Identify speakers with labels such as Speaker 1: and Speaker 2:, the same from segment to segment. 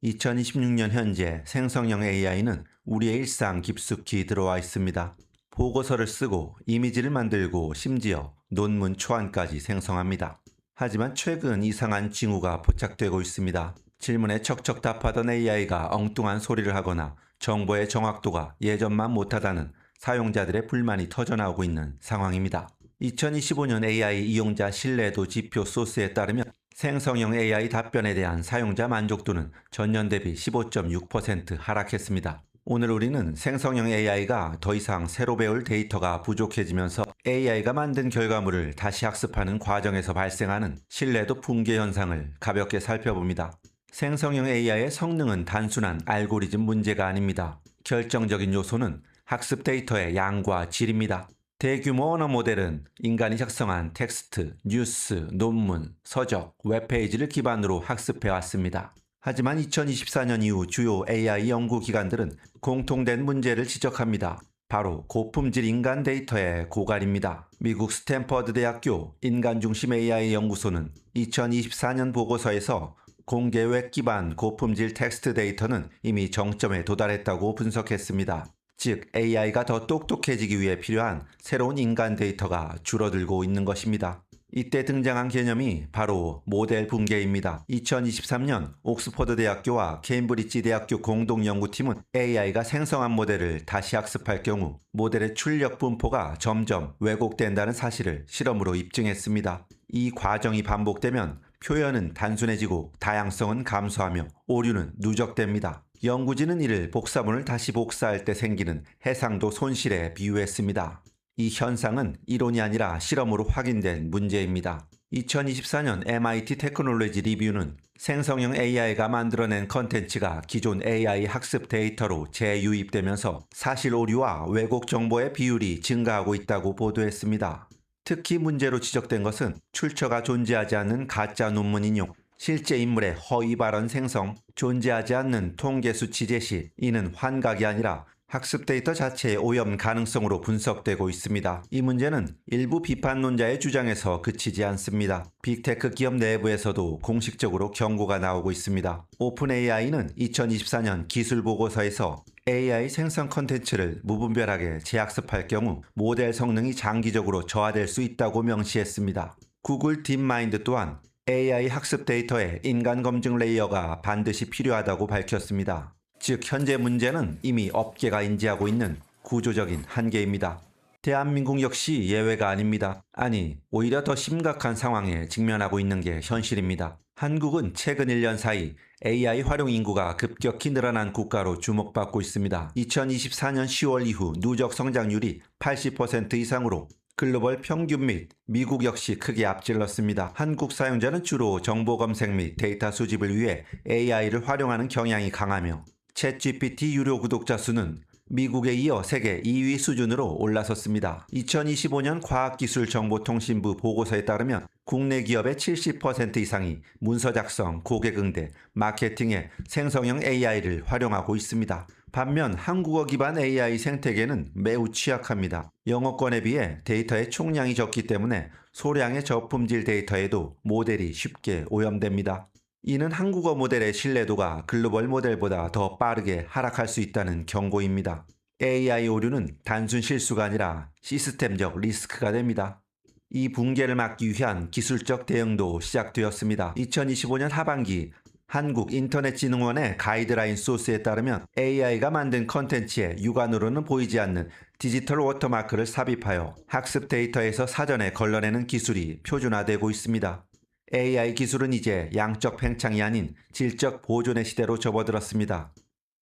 Speaker 1: 2026년 현재 생성형 AI는 우리의 일상 깊숙이 들어와 있습니다. 보고서를 쓰고 이미지를 만들고 심지어 논문 초안까지 생성합니다. 하지만 최근 이상한 징후가 포착되고 있습니다. 질문에 척척 답하던 AI가 엉뚱한 소리를 하거나 정보의 정확도가 예전만 못하다는 사용자들의 불만이 터져나오고 있는 상황입니다. 2025년 AI 이용자 신뢰도 지표 소스에 따르면 생성형 AI 답변에 대한 사용자 만족도는 전년 대비 15.6% 하락했습니다. 오늘 우리는 생성형 AI가 더 이상 새로 배울 데이터가 부족해지면서 AI가 만든 결과물을 다시 학습하는 과정에서 발생하는 신뢰도 붕괴 현상을 가볍게 살펴봅니다. 생성형 AI의 성능은 단순한 알고리즘 문제가 아닙니다. 결정적인 요소는 학습 데이터의 양과 질입니다. 대규모 언어 모델은 인간이 작성한 텍스트, 뉴스, 논문, 서적, 웹페이지를 기반으로 학습해왔습니다. 하지만 2024년 이후 주요 AI 연구기관들은 공통된 문제를 지적합니다. 바로 고품질 인간 데이터의 고갈입니다. 미국 스탠퍼드 대학교 인간중심 AI 연구소는 2024년 보고서에서 공개 웹 기반 고품질 텍스트 데이터는 이미 정점에 도달했다고 분석했습니다. 즉 AI가 더 똑똑해지기 위해 필요한 새로운 인간 데이터가 줄어들고 있는 것입니다. 이때 등장한 개념이 바로 모델 붕괴입니다. 2023년 옥스퍼드 대학교와 케임브리지 대학교 공동 연구팀은 AI가 생성한 모델을 다시 학습할 경우 모델의 출력 분포가 점점 왜곡된다는 사실을 실험으로 입증했습니다. 이 과정이 반복되면 표현은 단순해지고 다양성은 감소하며 오류는 누적됩니다. 연구진은 이를 복사본을 다시 복사할 때 생기는 해상도 손실에 비유했습니다. 이 현상은 이론이 아니라 실험으로 확인된 문제입니다. 2024년 MIT 테크놀로지 리뷰는 생성형 AI가 만들어낸 컨텐츠가 기존 AI 학습 데이터로 재유입되면서 사실 오류와 왜곡 정보의 비율이 증가하고 있다고 보도했습니다. 특히 문제로 지적된 것은 출처가 존재하지 않는 가짜 논문 인용, 실제 인물의 허위 발언 생성, 존재하지 않는 통계 수치 제시, 이는 환각이 아니라 학습 데이터 자체의 오염 가능성으로 분석되고 있습니다. 이 문제는 일부 비판론자의 주장에서 그치지 않습니다. 빅테크 기업 내부에서도 공식적으로 경고가 나오고 있습니다. 오픈 AI는 2024년 기술 보고서에서 AI 생성 컨텐츠를 무분별하게 재학습할 경우 모델 성능이 장기적으로 저하될 수 있다고 명시했습니다. 구글 딥마인드 또한 AI 학습 데이터에 인간 검증 레이어가 반드시 필요하다고 밝혔습니다. 즉 현재 문제는 이미 업계가 인지하고 있는 구조적인 한계입니다. 대한민국 역시 예외가 아닙니다. 아니, 오히려 더 심각한 상황에 직면하고 있는 게 현실입니다. 한국은 최근 1년 사이 AI 활용 인구가 급격히 늘어난 국가로 주목받고 있습니다. 2024년 10월 이후 누적 성장률이 80% 이상으로 글로벌 평균 및 미국 역시 크게 앞질렀습니다. 한국 사용자는 주로 정보 검색 및 데이터 수집을 위해 AI를 활용하는 경향이 강하며 챗GPT 유료 구독자 수는 미국에 이어 세계 2위 수준으로 올라섰습니다. 2025년 과학기술정보통신부 보고서에 따르면 국내 기업의 70% 이상이 문서 작성, 고객 응대, 마케팅에 생성형 AI를 활용하고 있습니다. 반면 한국어 기반 AI 생태계는 매우 취약합니다. 영어권에 비해 데이터의 총량이 적기 때문에 소량의 저품질 데이터에도 모델이 쉽게 오염됩니다. 이는 한국어 모델의 신뢰도가 글로벌 모델보다 더 빠르게 하락할 수 있다는 경고입니다. AI 오류는 단순 실수가 아니라 시스템적 리스크가 됩니다. 이 붕괴를 막기 위한 기술적 대응도 시작되었습니다. 2025년 하반기 한국인터넷진흥원의 가이드라인 소스에 따르면 AI가 만든 컨텐츠에 육안으로는 보이지 않는 디지털 워터마크를 삽입하여 학습 데이터에서 사전에 걸러내는 기술이 표준화되고 있습니다. AI 기술은 이제 양적 팽창이 아닌 질적 보존의 시대로 접어들었습니다.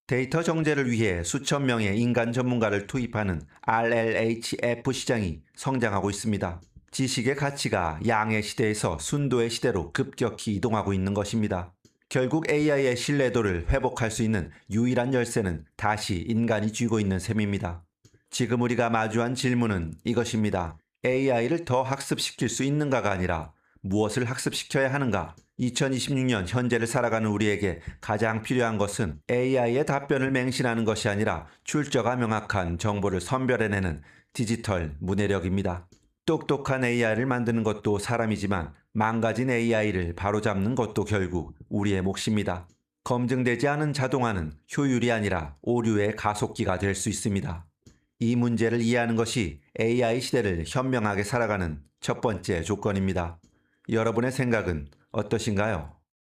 Speaker 1: 데이터 정제를 위해 수천 명의 인간 전문가를 투입하는 RLHF 시장이 성장하고 있습니다. 지식의 가치가 양의 시대에서 순도의 시대로 급격히 이동하고 있는 것입니다. 결국 AI의 신뢰도를 회복할 수 있는 유일한 열쇠는 다시 인간이 쥐고 있는 셈입니다. 지금 우리가 마주한 질문은 이것입니다. AI를 더 학습시킬 수 있는가가 아니라 무엇을 학습시켜야 하는가? 2026년 현재를 살아가는 우리에게 가장 필요한 것은 AI의 답변을 맹신하는 것이 아니라 출처가 명확한 정보를 선별해내는 디지털 문해력입니다. 똑똑한 AI를 만드는 것도 사람이지만 망가진 AI를 바로잡는 것도 결국 우리의 몫입니다. 검증되지 않은 자동화는 효율이 아니라 오류의 가속기가 될 수 있습니다. 이 문제를 이해하는 것이 AI 시대를 현명하게 살아가는 첫 번째 조건입니다. 여러분의 생각은 어떠신가요?